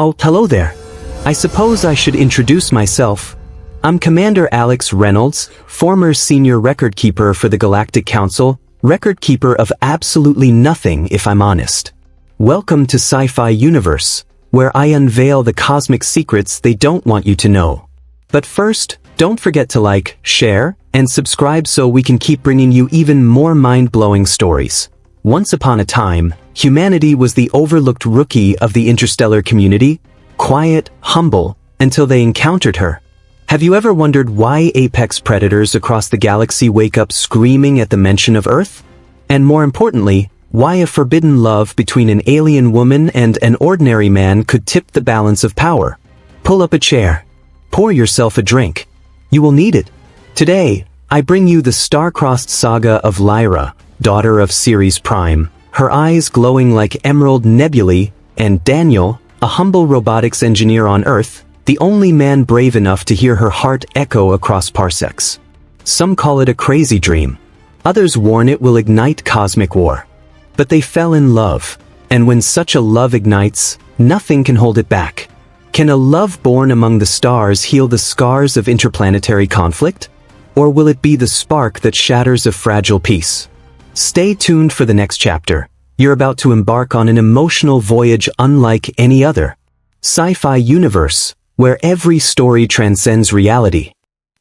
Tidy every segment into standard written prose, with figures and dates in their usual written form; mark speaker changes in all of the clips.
Speaker 1: Oh, hello there. I suppose I should introduce myself. I'm Commander Alex Reynolds, former senior Recordkeeper for the Galactic Council, Recordkeeper of absolutely nothing if I'm honest. Welcome to Sci-Fi Universe, where I unveil the cosmic secrets they don't want you to know. But first, don't forget to like, share, and subscribe so we can keep bringing you even more mind-blowing stories. Once upon a time, humanity was the overlooked rookie of the interstellar community, quiet, humble, until they encountered her. Have you ever wondered why apex predators across the galaxy wake up screaming at the mention of Earth? And more importantly, why a forbidden love between an alien woman and an ordinary man could tip the balance of power? Pull up a chair. Pour yourself a drink. You will need it. Today, I bring you the star-crossed saga of Lyra, daughter of Ceres Prime, her eyes glowing like emerald nebulae, and Daniel, a humble robotics engineer on Earth, the only man brave enough to hear her heart echo across parsecs. Some call it a crazy dream. Others warn it will ignite cosmic war. But they fell in love, and when such a love ignites, nothing can hold it back. Can a love born among the stars heal the scars of interplanetary conflict? Or will it be the spark that shatters a fragile peace? Stay tuned for the next chapter. You're about to embark on an emotional voyage unlike any other. Sci-Fi Universe, where every story transcends reality.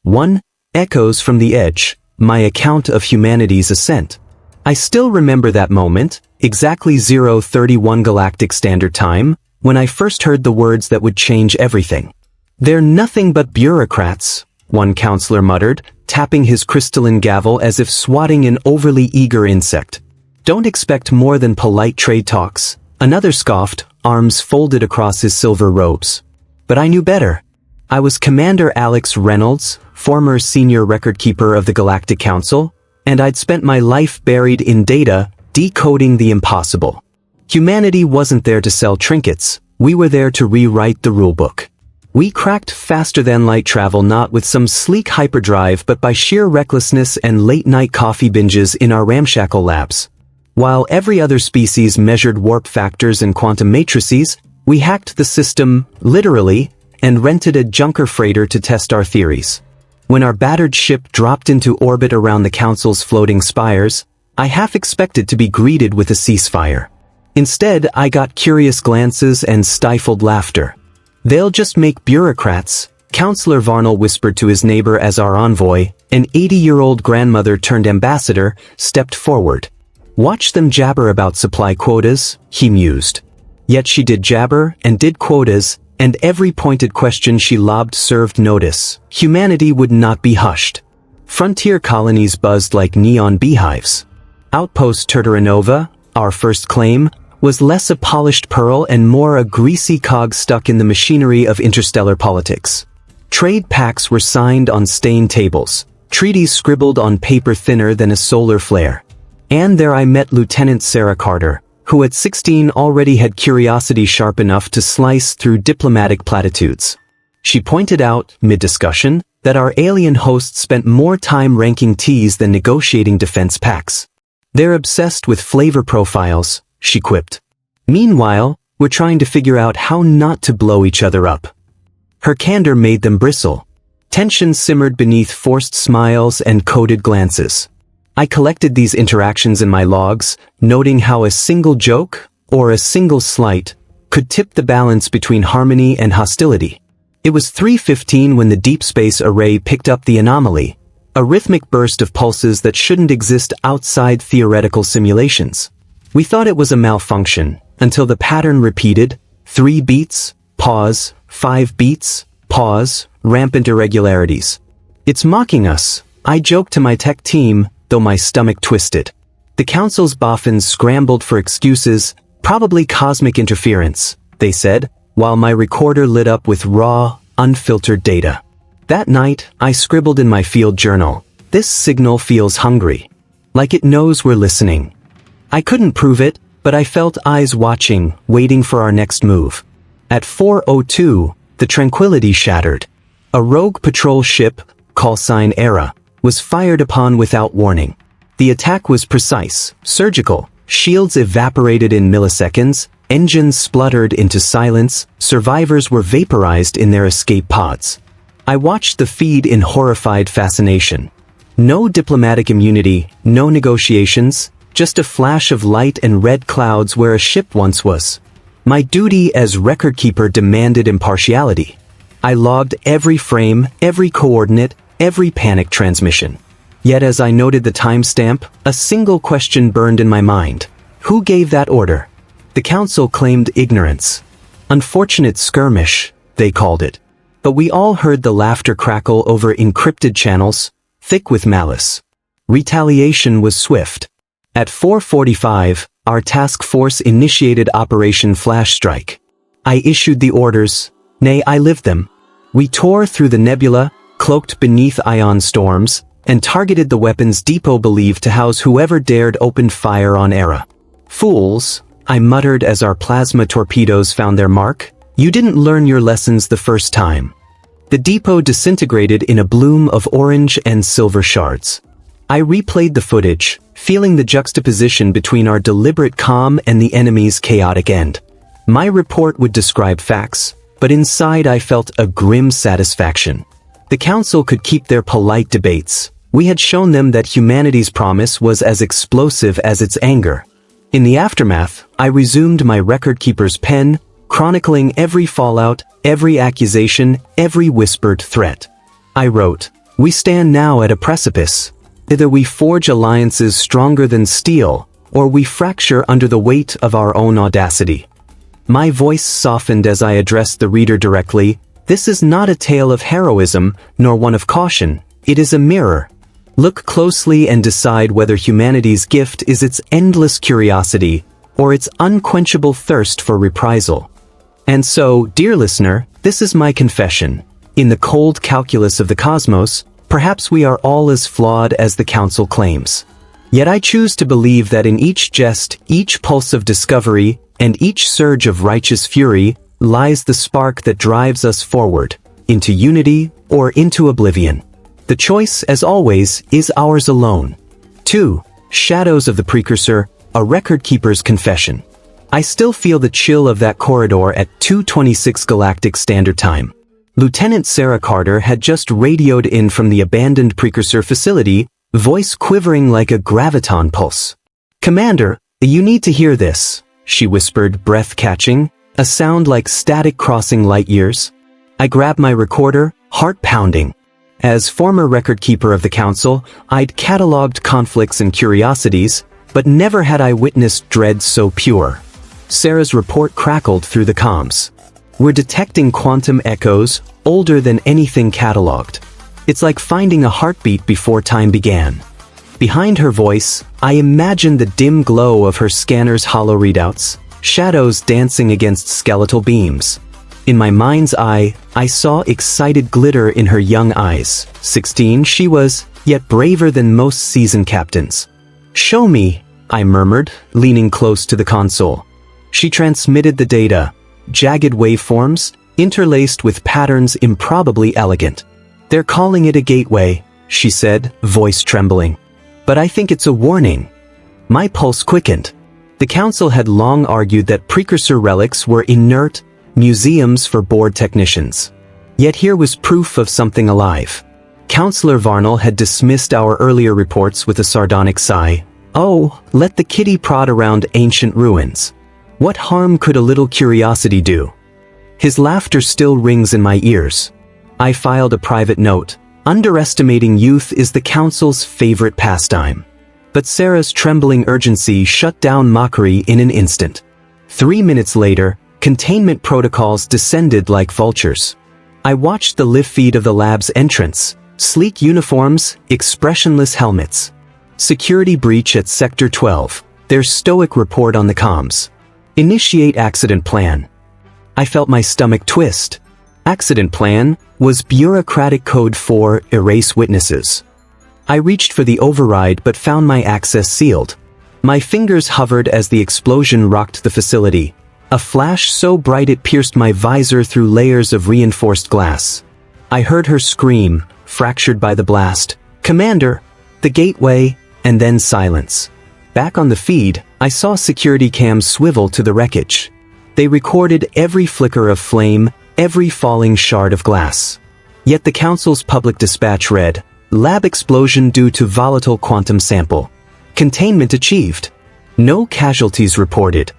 Speaker 1: 1. Echoes from the Edge, my account of humanity's ascent. I still remember that moment, exactly 0:31 Galactic Standard Time, when I first heard the words that would change everything. "They're nothing but bureaucrats," one counselor muttered, tapping his crystalline gavel as if swatting an overly eager insect. "Don't expect more than polite trade talks," another scoffed, arms folded across his silver robes. But I knew better. I was Commander Alex Reynolds, former senior Recordkeeper of the Galactic Council, and I'd spent my life buried in data, decoding the impossible. Humanity wasn't there to sell trinkets, we were there to rewrite the rulebook. We cracked faster than light travel, not with some sleek hyperdrive but by sheer recklessness and late-night coffee binges in our ramshackle labs. While every other species measured warp factors and quantum matrices, we hacked the system, literally, and rented a junker freighter to test our theories. When our battered ship dropped into orbit around the Council's floating spires, I half expected to be greeted with a ceasefire. Instead, I got curious glances and stifled laughter. "They'll just make bureaucrats," Counselor Varnell whispered to his neighbor as our envoy, an 80-year-old grandmother turned ambassador, stepped forward. "Watch them jabber about supply quotas," he mused. Yet she did jabber and did quotas, and every pointed question she lobbed served notice. Humanity would not be hushed. Frontier colonies buzzed like neon beehives. Outpost Turturanova, our first claim, was less a polished pearl and more a greasy cog stuck in the machinery of interstellar politics. Trade pacts were signed on stained tables, treaties scribbled on paper thinner than a solar flare. And there I met Lieutenant Sarah Carter, who at 16 already had curiosity sharp enough to slice through diplomatic platitudes. She pointed out, mid-discussion, that our alien hosts spent more time ranking Ts than negotiating defense pacts. "They're obsessed with flavor profiles," she quipped. "Meanwhile, we're trying to figure out how not to blow each other up." Her candor made them bristle. Tension simmered beneath forced smiles and coded glances. I collected these interactions in my logs, noting how a single joke, or a single slight, could tip the balance between harmony and hostility. It was 3:15 when the deep space array picked up the anomaly, a rhythmic burst of pulses that shouldn't exist outside theoretical simulations. We thought it was a malfunction, until the pattern repeated: 3 beats, pause, 5 beats, pause, rampant irregularities. "It's mocking us," I joked to my tech team, though my stomach twisted. The Council's boffins scrambled for excuses, probably cosmic interference, they said, while my recorder lit up with raw, unfiltered data. That night, I scribbled in my field journal, "This signal feels hungry. Like it knows we're listening." I couldn't prove it, but I felt eyes watching, waiting for our next move. At 4:02, the tranquility shattered. A rogue patrol ship, callsign Era, was fired upon without warning. The attack was precise, surgical, shields evaporated in milliseconds, Engines spluttered into silence, survivors were vaporized in their escape pods. I watched the feed in horrified fascination. No diplomatic immunity, no negotiations, just a flash of light and red clouds where a ship once was. My duty as Recordkeeper demanded impartiality. I logged every frame, every coordinate, every panic transmission. Yet as I noted the timestamp, a single question burned in my mind. Who gave that order? The Council claimed ignorance. Unfortunate skirmish, they called it. But we all heard the laughter crackle over encrypted channels, thick with malice. Retaliation was swift. At 4:45, our task force initiated Operation Flash Strike. I issued the orders, nay, I lived them. We tore through the nebula, cloaked beneath ion storms, and targeted the weapons depot believed to house whoever dared open fire on Era. Fools, I muttered as our plasma torpedoes found their mark. You didn't learn your lessons the first time. The depot disintegrated in a bloom of orange and silver shards. I replayed the footage, feeling the juxtaposition between our deliberate calm and the enemy's chaotic end. My report would describe facts, but inside I felt a grim satisfaction. The Council could keep their polite debates. We had shown them that humanity's promise was as explosive as its anger. In the aftermath, I resumed my Recordkeeper's pen, chronicling every fallout, every accusation, every whispered threat. I wrote, "We stand now at a precipice. Either we forge alliances stronger than steel, or we fracture under the weight of our own audacity." My voice softened as I addressed the reader directly. This is not a tale of heroism, nor one of caution. It is a mirror. Look closely and decide whether humanity's gift is its endless curiosity, or its unquenchable thirst for reprisal. And so, dear listener, this is my confession. In the cold calculus of the cosmos, perhaps we are all as flawed as the Council claims. Yet I choose to believe that in each jest, each pulse of discovery, and each surge of righteous fury, lies the spark that drives us forward, into unity or into oblivion. The choice, as always, is ours alone. 2. Shadows of the Precursor, a Recordkeeper's confession. I still feel the chill of that corridor at 2:26 Galactic Standard Time. Lieutenant Sarah Carter had just radioed in from the abandoned Precursor facility, voice quivering like a graviton pulse. "Commander, you need to hear this," she whispered, breath catching, a sound like static crossing light years. I grabbed my recorder, heart pounding. As former Recordkeeper of the Council, I'd catalogued conflicts and curiosities, but never had I witnessed dread so pure. Sarah's report crackled through the comms. "We're detecting quantum echoes, older than anything catalogued. It's like finding a heartbeat before time began." Behind her voice, I imagined the dim glow of her scanner's hollow readouts, shadows dancing against skeletal beams. In my mind's eye, I saw excited glitter in her young eyes. 16 she was, yet braver than most seasoned captains. "Show me," I murmured, leaning close to the console. She transmitted the data, jagged waveforms, interlaced with patterns improbably elegant. "They're calling it a gateway," she said, voice trembling. "But I think it's a warning." My pulse quickened. The Council had long argued that Precursor relics were inert, museums for bored technicians. Yet here was proof of something alive. Counselor Varnell had dismissed our earlier reports with a sardonic sigh. "Oh, let the kitty prod around ancient ruins. What harm could a little curiosity do?" His laughter still rings in my ears. I filed a private note. Underestimating youth is the Council's favorite pastime. But Sarah's trembling urgency shut down mockery in an instant. 3 minutes later, containment protocols descended like vultures. I watched the live feed of the lab's entrance. Sleek uniforms, expressionless helmets. Security breach at Sector 12. Their stoic report on the comms. Initiate accident plan. I felt my stomach twist. Accident plan was bureaucratic code for erase witnesses. I reached for the override but found my access sealed. My fingers hovered as the explosion rocked the facility. A flash so bright it pierced my visor through layers of reinforced glass. I heard her scream, fractured by the blast, "Commander, the gateway," and then silence. Back on the feed, I saw security cams swivel to the wreckage. They recorded every flicker of flame, every falling shard of glass. Yet the Council's public dispatch read, "Lab explosion due to volatile quantum sample. Containment achieved. No casualties reported."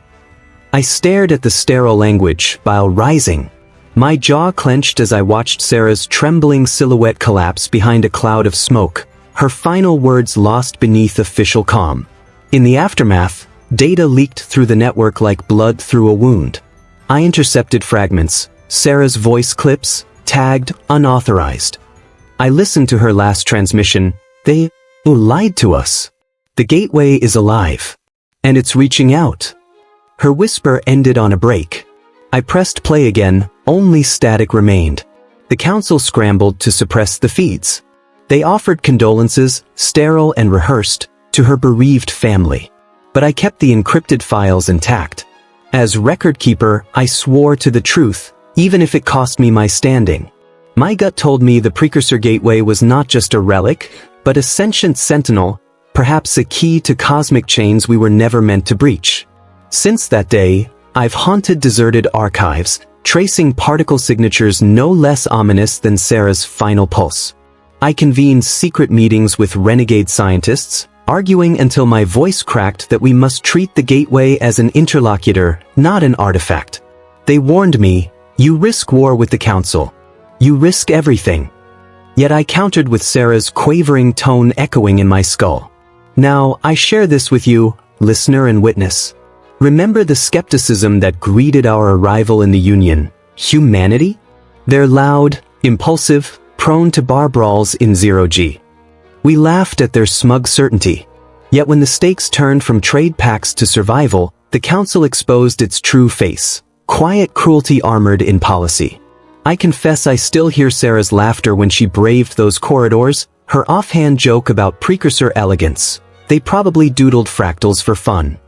Speaker 1: I stared at the sterile language, bile rising. My jaw clenched as I watched Sarah's trembling silhouette collapse behind a cloud of smoke, her final words lost beneath official calm. In the aftermath, data leaked through the network like blood through a wound. I intercepted fragments, Sarah's voice clips, tagged unauthorized. I listened to her last transmission. "They lied to us. The gateway is alive. And it's reaching out." Her whisper ended on a break. I pressed play again, only static remained. The Council scrambled to suppress the feeds. They offered condolences, sterile and rehearsed, to her bereaved family. But I kept the encrypted files intact. As Recordkeeper, I swore to the truth, even if it cost me my standing. My gut told me the Precursor Gateway was not just a relic, but a sentient sentinel, perhaps a key to cosmic chains we were never meant to breach. Since that day, I've haunted deserted archives, tracing particle signatures no less ominous than Sarah's final pulse. I convened secret meetings with renegade scientists, arguing until my voice cracked that we must treat the gateway as an interlocutor, not an artifact. They warned me, "You risk war with the Council. You risk everything." Yet I countered with Sarah's quavering tone echoing in my skull. Now, I share this with you, listener and witness. Remember the skepticism that greeted our arrival in the Union. Humanity? They're loud, impulsive, prone to bar brawls in 0G. We laughed at their smug certainty. Yet when the stakes turned from trade pacts to survival, the Council exposed its true face. Quiet cruelty armored in policy. I confess I still hear Sarah's laughter when she braved those corridors, her offhand joke about Precursor elegance. They probably doodled fractals for fun.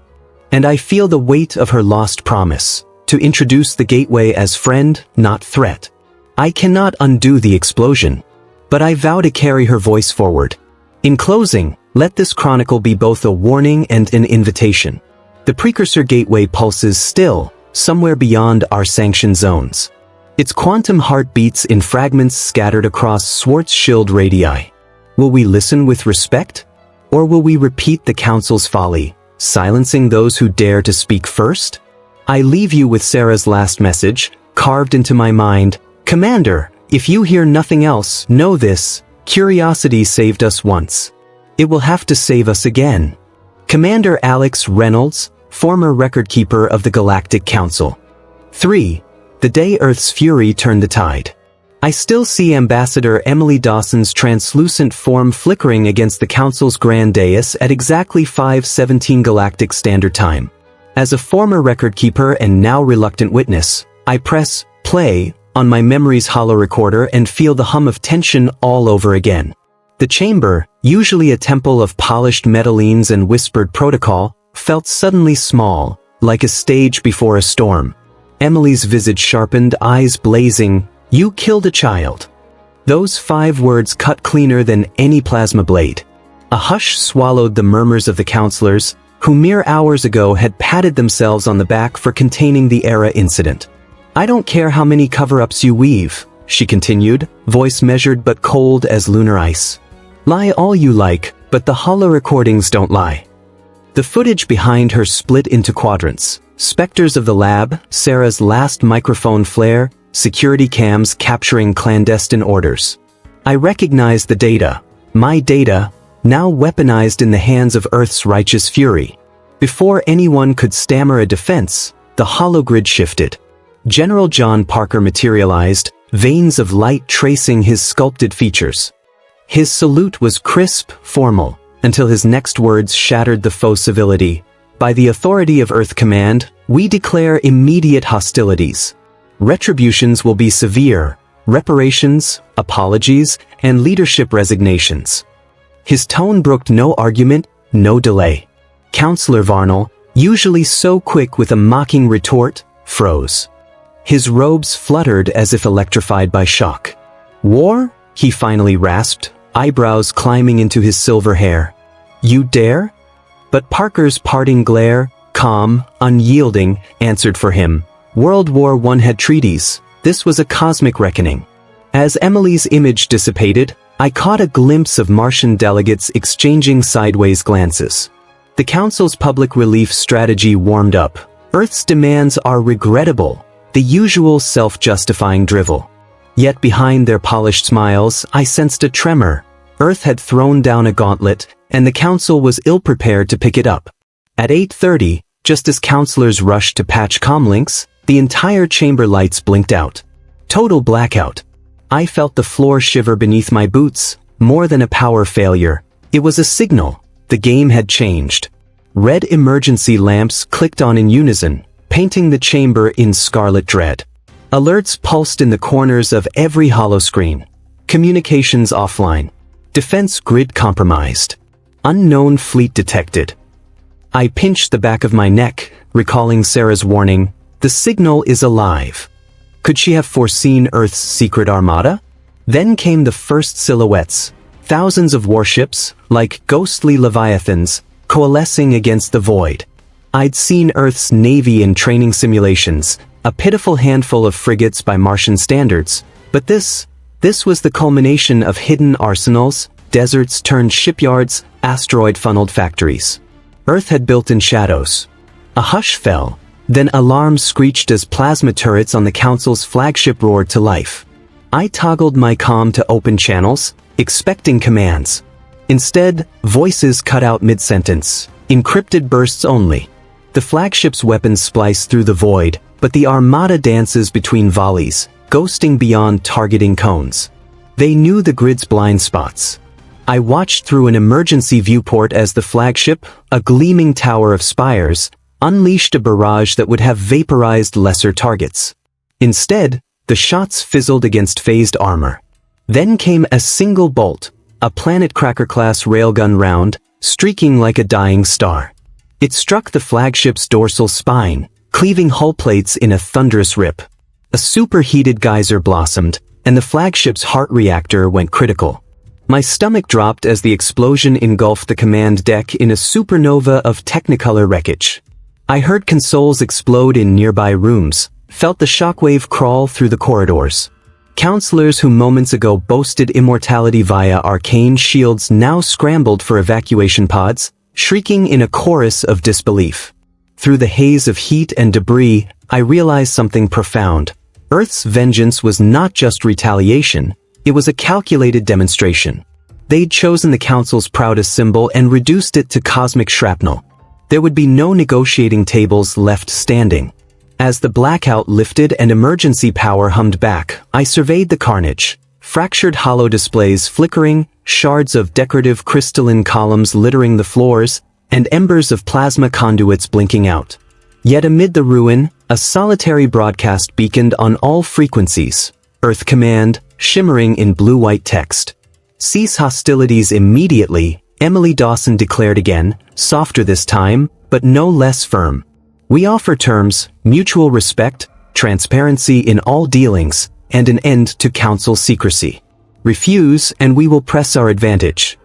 Speaker 1: And I feel the weight of her lost promise, to introduce the gateway as friend, not threat. I cannot undo the explosion, but I vow to carry her voice forward. In closing, let this chronicle be both a warning and an invitation. The Precursor gateway pulses still, somewhere beyond our sanction zones. Its quantum heart beats in fragments scattered across Schwarzschild radii. Will we listen with respect? Or will we repeat the Council's folly, silencing those who dare to speak first? I leave you with Sarah's last message, carved into my mind. "Commander, if you hear nothing else, know this, curiosity saved us once. It will have to save us again." Commander Alex Reynolds, former Recordkeeper of the Galactic Council. 3. The day Earth's fury turned the tide. I still see Ambassador Emily Dawson's translucent form flickering against the Council's grand dais at exactly 5:17 Galactic Standard Time. As a former Recordkeeper and now reluctant witness, I press play on my memory's hollow recorder and feel the hum of tension all over again. The chamber, usually a temple of polished metallines and whispered protocol, felt suddenly small, like a stage before a storm. Emily's visage sharpened, eyes blazing. "You killed a child." Those 5 words cut cleaner than any plasma blade. A hush swallowed the murmurs of the counselors, who mere hours ago had patted themselves on the back for containing the Era incident. "I don't care how many cover-ups you weave," she continued, voice measured but cold as lunar ice. "Lie all you like, but the hollow recordings don't lie." The footage behind her split into quadrants. Spectres of the lab, Sarah's last microphone flare, security cams capturing clandestine orders. I recognized the data. My data, now weaponized in the hands of Earth's righteous fury. Before anyone could stammer a defense, the hologrid shifted. General John Parker materialized, veins of light tracing his sculpted features. His salute was crisp, formal, until his next words shattered the faux civility. "By the authority of Earth Command, we declare immediate hostilities. Retributions will be severe, reparations, apologies, and leadership resignations." His tone brooked no argument, no delay. Counselor Varnell, usually so quick with a mocking retort, froze. His robes fluttered as if electrified by shock. "War?" he finally rasped, eyebrows climbing into his silver hair. "You dare?" But Parker's parting glare, calm, unyielding, answered for him. World War I had treaties. This was a cosmic reckoning. As Emily's image dissipated, I caught a glimpse of Martian delegates exchanging sideways glances. The Council's public relief strategy warmed up. Earth's demands are regrettable, the usual self-justifying drivel. Yet behind their polished smiles, I sensed a tremor. Earth had thrown down a gauntlet, and the Council was ill-prepared to pick it up. At 8:30, just as counselors rushed to patch comlinks, the entire chamber lights blinked out. Total blackout. I felt the floor shiver beneath my boots. More than a power failure, it was a signal. The game had changed. Red emergency lamps clicked on in unison, painting the chamber in scarlet dread. Alerts pulsed in the corners of every holoscreen. Communications offline. Defense grid compromised. Unknown fleet detected. I pinched the back of my neck, recalling Sarah's warning, "The signal is alive." Could she have foreseen Earth's secret armada? Then came the first silhouettes. Thousands of warships, like ghostly leviathans, coalescing against the void. I'd seen Earth's navy in training simulations, a pitiful handful of frigates by Martian standards, but this was the culmination of hidden arsenals, deserts turned shipyards, asteroid-funneled factories. Earth had built in shadows. A hush fell, then alarms screeched as plasma turrets on the Council's flagship roared to life. I toggled my comm to open channels, expecting commands. Instead, voices cut out mid-sentence, encrypted bursts only. The flagship's weapons splice through the void, but the armada dances between volleys, ghosting beyond targeting cones. They knew the grid's blind spots. I watched through an emergency viewport as the flagship, a gleaming tower of spires, unleashed a barrage that would have vaporized lesser targets. Instead, the shots fizzled against phased armor. Then came a single bolt, a Planet Cracker-class railgun round, streaking like a dying star. It struck the flagship's dorsal spine, cleaving hull plates in a thunderous rip. A superheated geyser blossomed, and the flagship's heart reactor went critical. My stomach dropped as the explosion engulfed the command deck in a supernova of technicolor wreckage. I heard consoles explode in nearby rooms, felt the shockwave crawl through the corridors. Counselors who moments ago boasted immortality via arcane shields now scrambled for evacuation pods, shrieking in a chorus of disbelief. Through the haze of heat and debris, I realized something profound. Earth's vengeance was not just retaliation, it was a calculated demonstration. They'd chosen the Council's proudest symbol and reduced it to cosmic shrapnel. There would be no negotiating tables left standing. As the blackout lifted and emergency power hummed back, I surveyed the carnage. Fractured hollow displays flickering, shards of decorative crystalline columns littering the floors, and embers of plasma conduits blinking out. Yet amid the ruin, a solitary broadcast beaconed on all frequencies. Earth Command, shimmering in blue-white text. "Cease hostilities immediately," Emily Dawson declared again, softer this time, but no less firm. "We offer terms, mutual respect, transparency in all dealings, and an end to Council secrecy. Refuse, and we will press our advantage."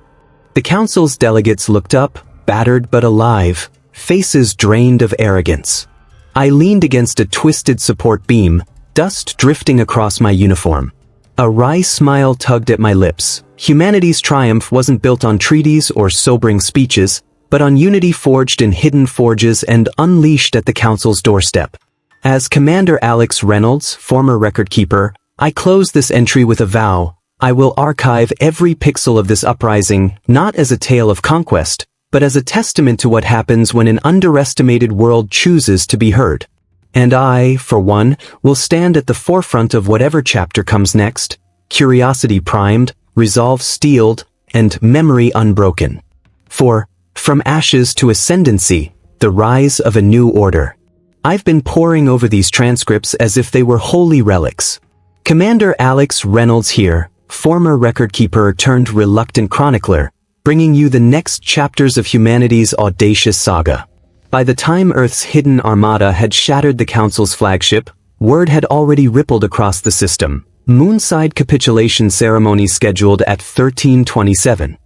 Speaker 1: The Council's delegates looked up, battered but alive, faces drained of arrogance. I leaned against a twisted support beam, dust drifting across my uniform. A wry smile tugged at my lips. Humanity's triumph wasn't built on treaties or sobering speeches, but on unity forged in hidden forges and unleashed at the Council's doorstep. As Commander Alex Reynolds, former Recordkeeper, I close this entry with a vow. I will archive every pixel of this uprising, not as a tale of conquest, but as a testament to what happens when an underestimated world chooses to be heard. And I, for one, will stand at the forefront of whatever chapter comes next, curiosity primed, resolve steeled, and memory unbroken. For, from ashes to ascendancy, the rise of a new order. I've been poring over these transcripts as if they were holy relics. Commander Alex Reynolds here, former Recordkeeper turned reluctant chronicler, bringing you the next chapters of humanity's audacious saga. By the time Earth's hidden armada had shattered the Council's flagship, word had already rippled across the system. Moonside capitulation ceremony scheduled at 1327.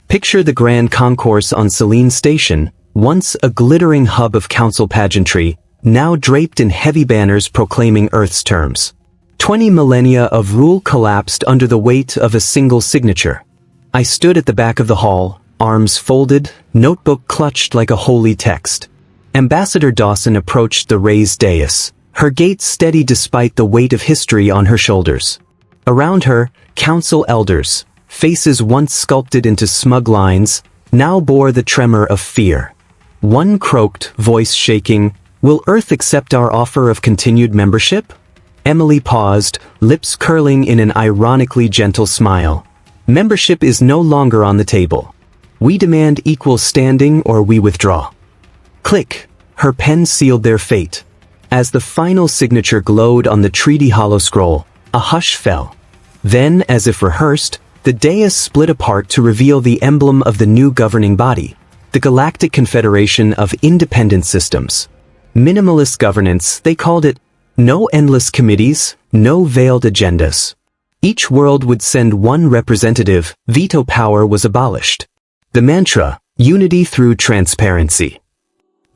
Speaker 1: Picture the grand concourse on Selene Station, once a glittering hub of Council pageantry, now draped in heavy banners proclaiming Earth's terms. 20 millennia of rule collapsed under the weight of a single signature. I stood at the back of the hall, arms folded, notebook clutched like a holy text. Ambassador Dawson approached the raised dais, her gait steady despite the weight of history on her shoulders. Around her, council elders, faces once sculpted into smug lines, now bore the tremor of fear. One croaked, voice shaking, "Will Earth accept our offer of continued membership?" Emily paused, lips curling in an ironically gentle smile. "Membership is no longer on the table. We demand equal standing or we withdraw." Click! Her pen sealed their fate. As the final signature glowed on the treaty hollow scroll, a hush fell. Then, as if rehearsed, the dais split apart to reveal the emblem of the new governing body, the Galactic Confederation of Independent Systems. Minimalist governance, they called it. No endless committees, no veiled agendas. Each world would send one representative, veto power was abolished. The mantra, unity through transparency.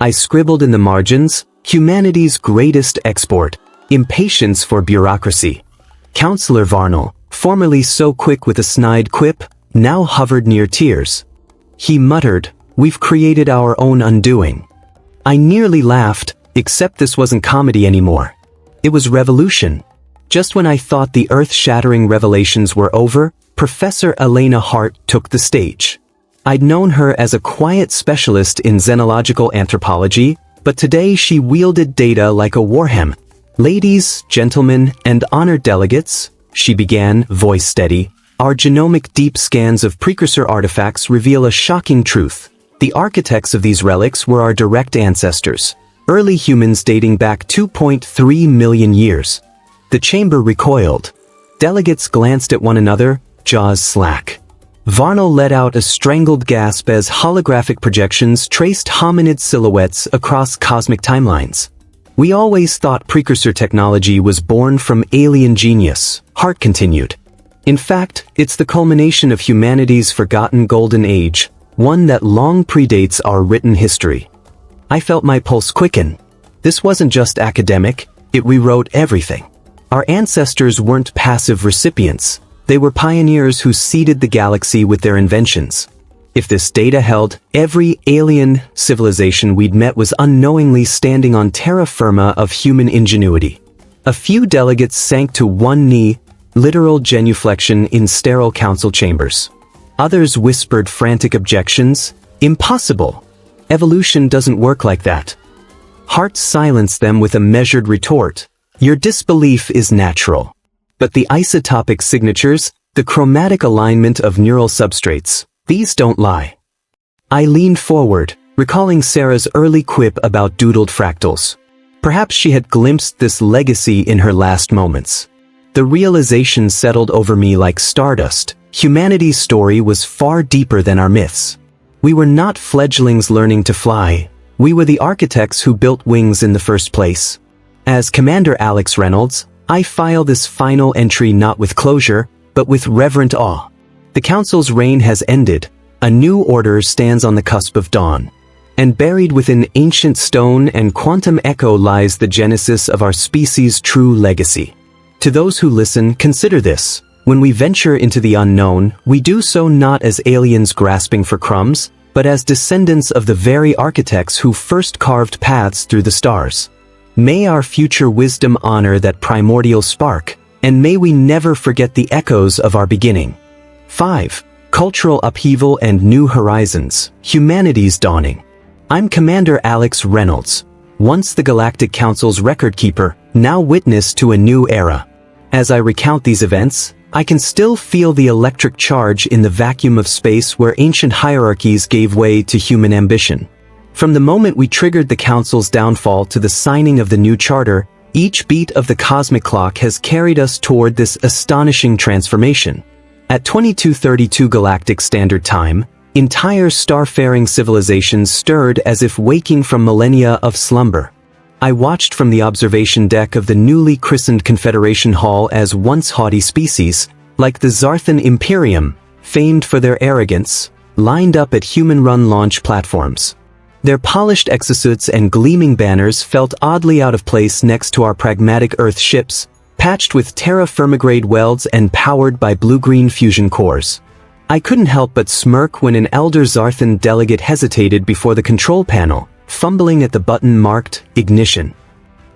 Speaker 1: I scribbled in the margins, humanity's greatest export, impatience for bureaucracy. Counselor Varnell, formerly so quick with a snide quip, now hovered near tears. He muttered, "We've created our own undoing." I nearly laughed, except this wasn't comedy anymore. It was revolution. Just when I thought the earth-shattering revelations were over, Professor Elena Hart took the stage. I'd known her as a quiet specialist in xenological anthropology, but today she wielded data like a warhammer. "Ladies, gentlemen, and honored delegates," she began, voice steady, "our genomic deep scans of Precursor artifacts reveal a shocking truth. The architects of these relics were our direct ancestors, early humans dating back 2.3 million years." The chamber recoiled. Delegates glanced at one another, jaws slack. Varnell let out a strangled gasp as holographic projections traced hominid silhouettes across cosmic timelines. "We always thought Precursor technology was born from alien genius," Hart continued. "In fact, it's the culmination of humanity's forgotten golden age, one that long predates our written history." I felt my pulse quicken. This wasn't just academic, it rewrote everything. Our ancestors weren't passive recipients. They were pioneers who seeded the galaxy with their inventions. If this data held, every alien civilization we'd met was unknowingly standing on terra firma of human ingenuity. A few delegates sank to one knee, literal genuflection in sterile council chambers. Others whispered frantic objections. "Impossible! Evolution doesn't work like that." Hart silenced them with a measured retort. "Your disbelief is natural. But the isotopic signatures, the chromatic alignment of neural substrates, these don't lie." I leaned forward, recalling Sarah's early quip about doodled fractals. Perhaps she had glimpsed this legacy in her last moments. The realization settled over me like stardust. Humanity's story was far deeper than our myths. We were not fledglings learning to fly. We were the architects who built wings in the first place. As Commander Alex Reynolds, I file this final entry not with closure, but with reverent awe. The Council's reign has ended. A new order stands on the cusp of dawn. And buried within ancient stone and quantum echo lies the genesis of our species' true legacy. To those who listen, consider this. When we venture into the unknown, we do so not as aliens grasping for crumbs, but as descendants of the very architects who first carved paths through the stars. May our future wisdom honor that primordial spark, and may we never forget the echoes of our beginning. 5. Cultural upheaval and new horizons, humanity's dawning. I'm Commander Alex Reynolds, once the Galactic Council's Recordkeeper, now witness to a new era. As I recount these events, I can still feel the electric charge in the vacuum of space where ancient hierarchies gave way to human ambition. From the moment we triggered the Council's downfall to the signing of the new charter, each beat of the cosmic clock has carried us toward this astonishing transformation. At 2232 Galactic Standard Time, entire starfaring civilizations stirred as if waking from millennia of slumber. I watched from the observation deck of the newly christened Confederation Hall as once haughty species, like the Zarthan Imperium, famed for their arrogance, lined up at human-run launch platforms. Their polished exosuits and gleaming banners felt oddly out of place next to our pragmatic Earth ships, patched with terra firma-grade welds and powered by blue-green fusion cores. I couldn't help but smirk when an elder Zarthan delegate hesitated before the control panel, fumbling at the button marked Ignition.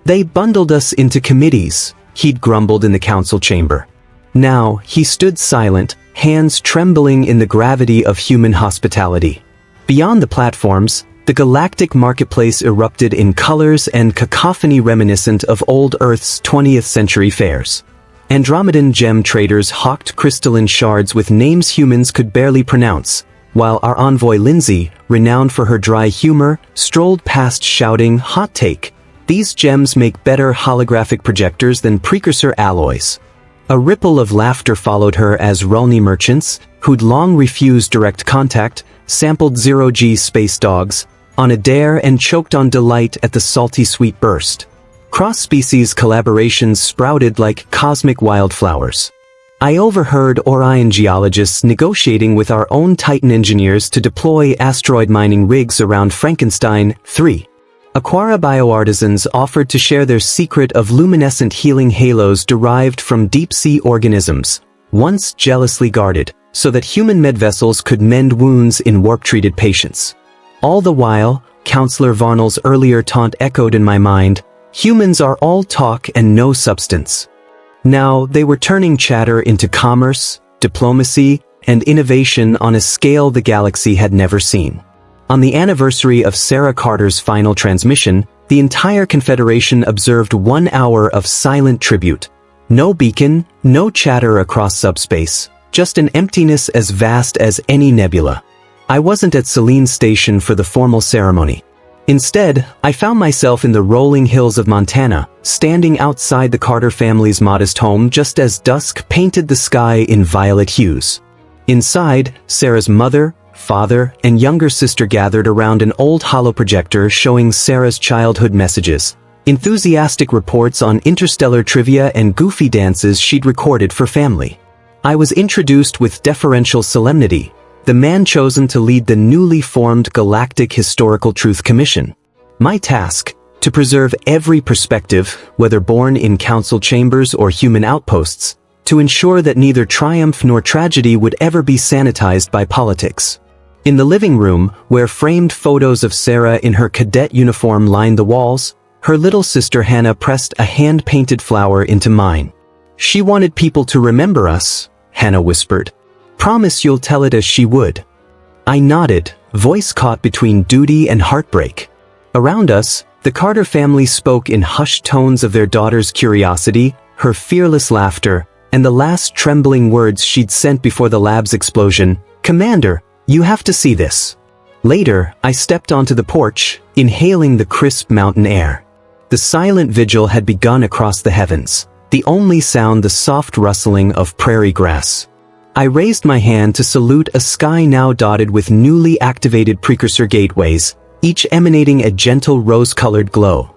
Speaker 1: "They bundled us into committees," he'd grumbled in the council chamber. Now, he stood silent, hands trembling in the gravity of human hospitality. Beyond the platforms, the galactic marketplace erupted in colors and cacophony reminiscent of old Earth's 20th century fairs. Andromedan gem traders hawked crystalline shards with names humans could barely pronounce, while our envoy Lindsay, renowned for her dry humor, strolled past shouting, "Hot take! These gems make better holographic projectors than Precursor alloys." A ripple of laughter followed her as Rulni merchants, who'd long refused direct contact, sampled zero-G space dogs, on a dare and choked on delight at the salty sweet burst. Cross-species collaborations sprouted like cosmic wildflowers. I overheard Orion geologists negotiating with our own Titan engineers to deploy asteroid mining rigs around Frankenstein 3. Aquara bioartisans offered to share their secret of luminescent healing halos derived from deep-sea organisms, once jealously guarded, so that human medvessels could mend wounds in warp-treated patients. All the while, Counselor Varnell's earlier taunt echoed in my mind, "Humans are all talk and no substance." Now, they were turning chatter into commerce, diplomacy, and innovation on a scale the galaxy had never seen. On the anniversary of Sarah Carter's final transmission, the entire Confederation observed 1 hour of silent tribute. No beacon, no chatter across subspace, just an emptiness as vast as any nebula. I wasn't at Selene's station for the formal ceremony. Instead, I found myself in the rolling hills of Montana, standing outside the Carter family's modest home just as dusk painted the sky in violet hues. Inside, Sarah's mother, father, and younger sister gathered around an old holoprojector showing Sarah's childhood messages, enthusiastic reports on interstellar trivia and goofy dances she'd recorded for family. I was introduced with deferential solemnity, the man chosen to lead the newly formed Galactic Historical Truth Commission. My task, to preserve every perspective, whether born in council chambers or human outposts, to ensure that neither triumph nor tragedy would ever be sanitized by politics. In the living room, where framed photos of Sarah in her cadet uniform lined the walls, her little sister Hannah pressed a hand-painted flower into mine. "She wanted people to remember us," Hannah whispered. "Promise you'll tell it as she would." I nodded, voice caught between duty and heartbreak. Around us, the Carter family spoke in hushed tones of their daughter's curiosity, her fearless laughter, and the last trembling words she'd sent before the lab's explosion, "Commander, you have to see this." Later, I stepped onto the porch, inhaling the crisp mountain air. The silent vigil had begun across the heavens, the only sound the soft rustling of prairie grass. I raised my hand to salute a sky now dotted with newly activated Precursor gateways, each emanating a gentle rose-colored glow.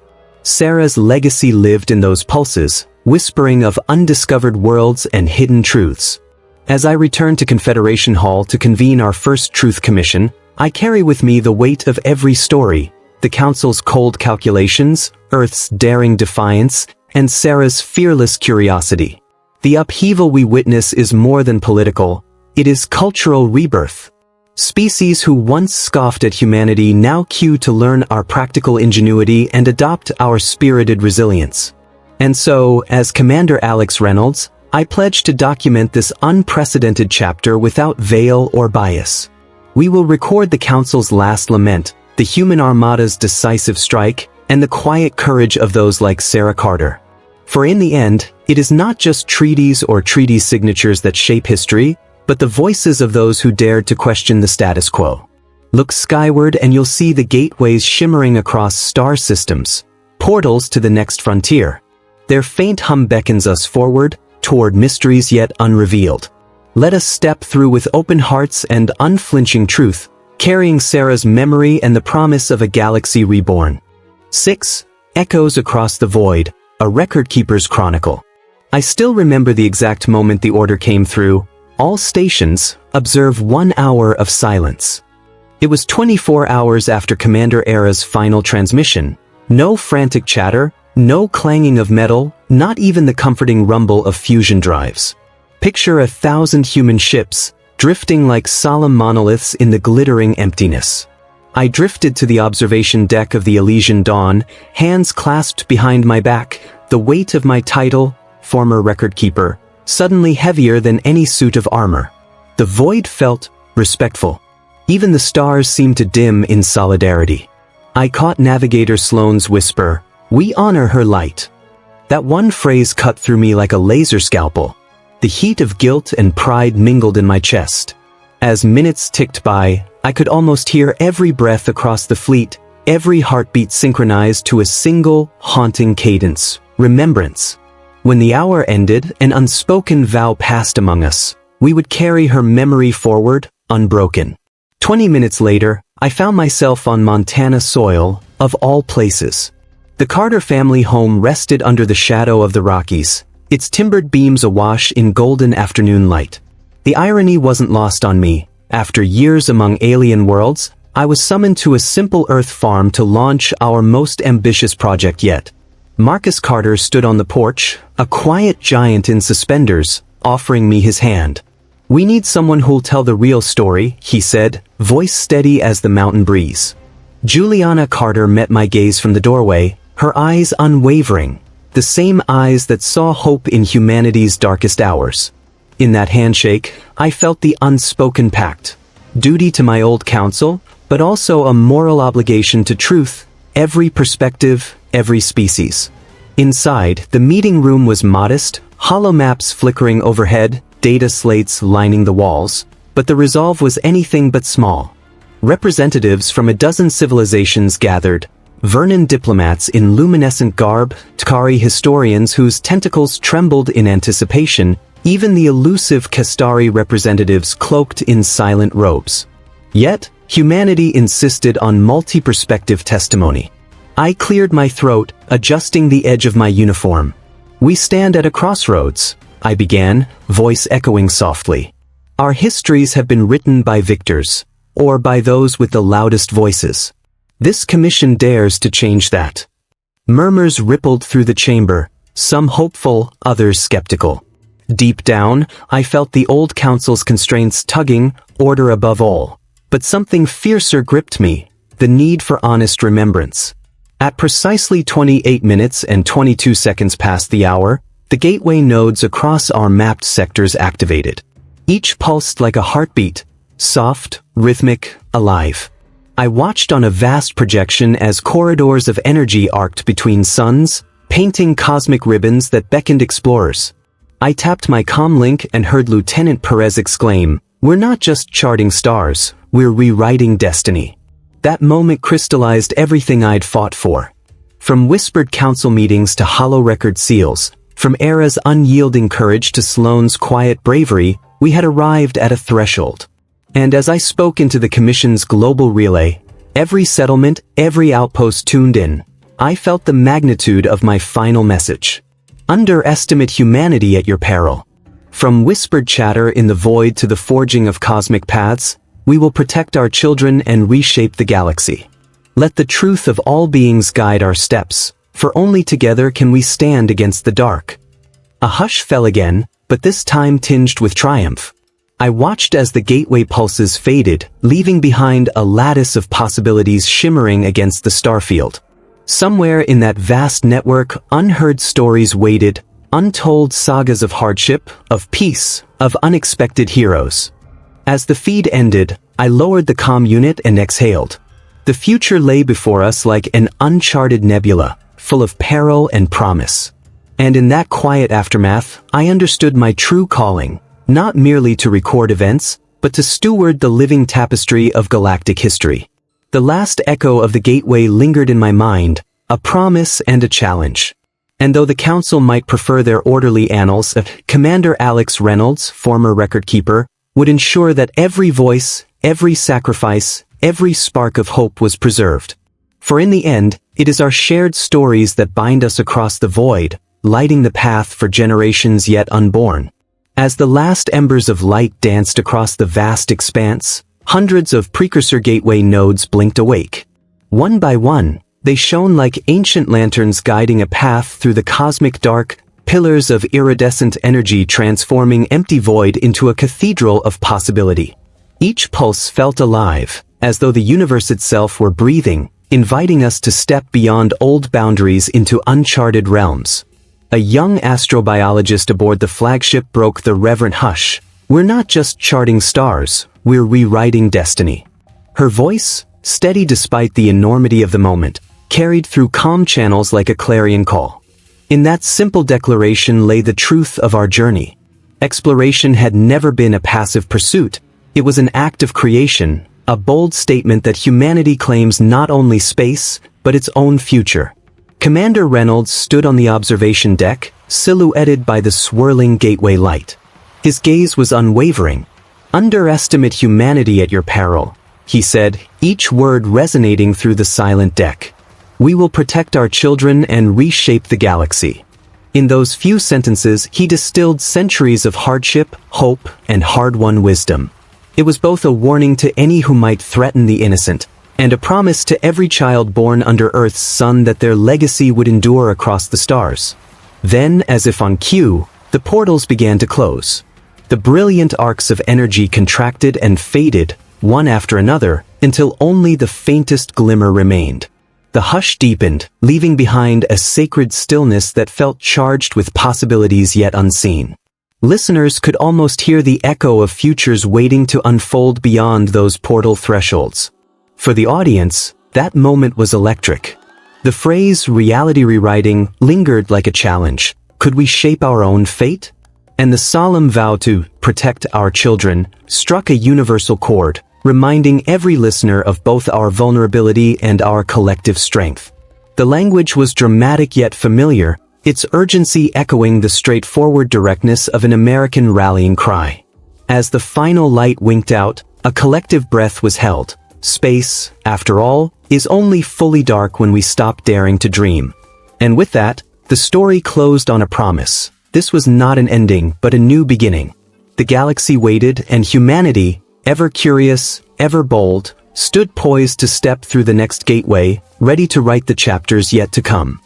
Speaker 1: Sarah's legacy lived in those pulses, whispering of undiscovered worlds and hidden truths. As I return to Confederation Hall to convene our first Truth Commission, I carry with me the weight of every story, the Council's cold calculations, Earth's daring defiance, and Sarah's fearless curiosity. The upheaval we witness is more than political, it is cultural rebirth. Species who once scoffed at humanity now queue to learn our practical ingenuity and adopt our spirited resilience. And so, as Commander Alex Reynolds, I pledge to document this unprecedented chapter without veil or bias. We will record the Council's last lament, the human armada's decisive strike, and the quiet courage of those like Sarah Carter. For in the end, it is not just treaties or treaty signatures that shape history, but the voices of those who dared to question the status quo. Look skyward and you'll see the gateways shimmering across star systems, portals to the next frontier. Their faint hum beckons us forward, toward mysteries yet unrevealed. Let us step through with open hearts and unflinching truth, carrying Sarah's memory and the promise of a galaxy reborn. 6. Echoes across the void, a Recordkeeper's Chronicle. I still remember the exact moment the order came through. All stations, observe 1 hour of silence. It was 24 hours after Commander Era's final transmission. No frantic chatter, no clanging of metal, not even the comforting rumble of fusion drives. Picture 1,000 human ships, drifting like solemn monoliths in the glittering emptiness. I drifted to the observation deck of the Elysian Dawn, hands clasped behind my back, the weight of my title, former Recordkeeper, suddenly heavier than any suit of armor. The void felt respectful. Even the stars seemed to dim in solidarity. I caught Navigator Sloane's whisper, "We honor her light." That one phrase cut through me like a laser scalpel. The heat of guilt and pride mingled in my chest. As minutes ticked by, I could almost hear every breath across the fleet, every heartbeat synchronized to a single, haunting cadence, remembrance. When the hour ended, an unspoken vow passed among us. We would carry her memory forward, unbroken. 20 minutes later, I found myself on Montana soil, of all places. The Carter family home rested under the shadow of the Rockies, its timbered beams awash in golden afternoon light. The irony wasn't lost on me. After years among alien worlds, I was summoned to a simple Earth farm to launch our most ambitious project yet. Marcus Carter stood on the porch, a quiet giant in suspenders, offering me his hand. "We need someone who'll tell the real story," he said, voice steady as the mountain breeze. Juliana Carter met my gaze from the doorway, her eyes unwavering, the same eyes that saw hope in humanity's darkest hours. In that handshake, I felt the unspoken pact. Duty to my old counsel, but also a moral obligation to truth, every perspective, every species. Inside, the meeting room was modest, hollow maps flickering overhead, data slates lining the walls, but the resolve was anything but small. Representatives from a dozen civilizations gathered, Vernon diplomats in luminescent garb, Tkari historians whose tentacles trembled in anticipation, even the elusive Kastari representatives cloaked in silent robes. Yet, humanity insisted on multi-perspective testimony. I cleared my throat, adjusting the edge of my uniform. "We stand at a crossroads," I began, voice echoing softly. "Our histories have been written by victors, or by those with the loudest voices. This commission dares to change that." Murmurs rippled through the chamber, some hopeful, others skeptical. Deep down, I felt the old council's constraints tugging, order above all. But something fiercer gripped me, the need for honest remembrance. At precisely 28 minutes and 22 seconds past the hour, the gateway nodes across our mapped sectors activated. Each pulsed like a heartbeat, soft, rhythmic, alive. I watched on a vast projection as corridors of energy arced between suns, painting cosmic ribbons that beckoned explorers. I tapped my comm link and heard Lieutenant Perez exclaim, "We're not just charting stars, we're rewriting destiny." That moment crystallized everything I'd fought for. From whispered council meetings to hollow record seals, from Era's unyielding courage to Sloane's quiet bravery, we had arrived at a threshold. And as I spoke into the Commission's global relay, every settlement, every outpost tuned in, I felt the magnitude of my final message. Underestimate humanity at your peril. From whispered chatter in the void to the forging of cosmic paths, we will protect our children and reshape the galaxy. Let the truth of all beings guide our steps, for only together can we stand against the dark. A hush fell again, but this time tinged with triumph. I watched as the gateway pulses faded, leaving behind a lattice of possibilities shimmering against the starfield. Somewhere in that vast network, unheard stories waited, untold sagas of hardship, of peace, of unexpected heroes. As the feed ended, I lowered the comm unit and exhaled. The future lay before us like an uncharted nebula, full of peril and promise. And in that quiet aftermath, I understood my true calling, not merely to record events, but to steward the living tapestry of galactic history. The last echo of the gateway lingered in my mind, a promise and a challenge. And though the Council might prefer their orderly annals, Commander Alex Reynolds, former Recordkeeper, would ensure that every voice, every sacrifice, every spark of hope was preserved. For in the end, it is our shared stories that bind us across the void, lighting the path for generations yet unborn. As the last embers of light danced across the vast expanse, Hundreds of Precursor gateway nodes blinked awake. One by one, they shone like ancient lanterns guiding a path through the cosmic dark, pillars of iridescent energy transforming empty void into a cathedral of possibility. Each pulse felt alive, as though the universe itself were breathing, inviting us to step beyond old boundaries into uncharted realms. A young astrobiologist aboard the flagship broke the reverent hush. "We're not just charting stars, we're rewriting destiny." Her voice, steady despite the enormity of the moment, carried through calm channels like a clarion call. In that simple declaration lay the truth of our journey. Exploration had never been a passive pursuit. It was an act of creation, a bold statement that humanity claims not only space, but its own future. Commander Reynolds stood on the observation deck, silhouetted by the swirling gateway light. His gaze was unwavering. "Underestimate humanity at your peril," he said, each word resonating through the silent deck. "We will protect our children and reshape the galaxy." In those few sentences, he distilled centuries of hardship, hope, and hard-won wisdom. It was both a warning to any who might threaten the innocent, and a promise to every child born under Earth's sun that their legacy would endure across the stars. Then, as if on cue, the portals began to close. The brilliant arcs of energy contracted and faded, one after another, until only the faintest glimmer remained. The hush deepened, leaving behind a sacred stillness that felt charged with possibilities yet unseen. Listeners could almost hear the echo of futures waiting to unfold beyond those portal thresholds. For the audience, that moment was electric. The phrase "reality rewriting" lingered like a challenge. Could we shape our own fate? And the solemn vow to protect our children struck a universal chord, reminding every listener of both our vulnerability and our collective strength. The language was dramatic yet familiar, its urgency echoing the straightforward directness of an American rallying cry. As the final light winked out, a collective breath was held. Space, after all, is only fully dark when we stop daring to dream. And with that, the story closed on a promise. This was not an ending, but a new beginning. The galaxy waited, and humanity, ever curious, ever bold, stood poised to step through the next gateway, ready to write the chapters yet to come.